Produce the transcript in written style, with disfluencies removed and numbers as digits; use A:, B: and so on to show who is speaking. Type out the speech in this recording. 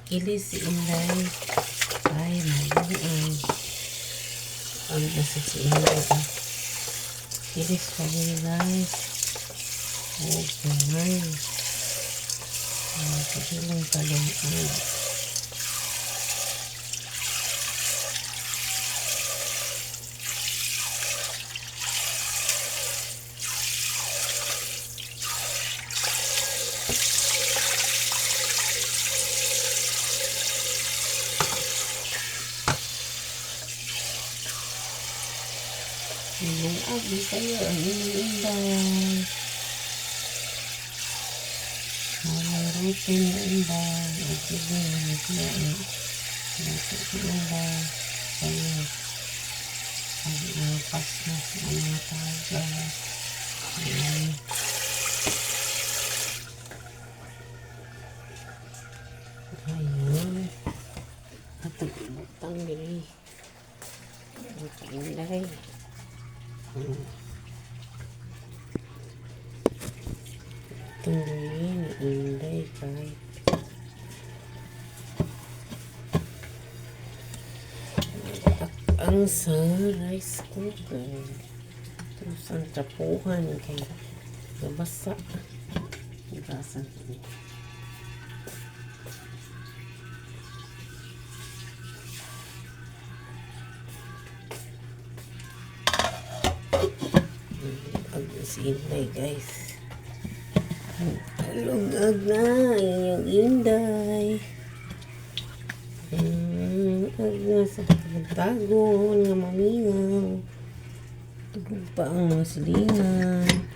A: Kilis si Inday. Ay, mabuhay. Ang nasa si Inday. Kilis pa rin, guys. Okay. Pagkilang talong. Lungag di kayo ang Inday. Rutin na Inday. At sige, nagsiyan. Nasa si Inday. Kayo. Ang napas na sa mga taga. Ayan. Ayun. At nagbutang diri. At Inday. Tungguin Inday kahit ang sa rice cooker. Terus ang tapuhan kay nabasa. Ibasan ko. Si Inday, guys. Lungag na yung Inday. Lungag na sa tagon nga mamingaw. Tugog pa ang mga silingan.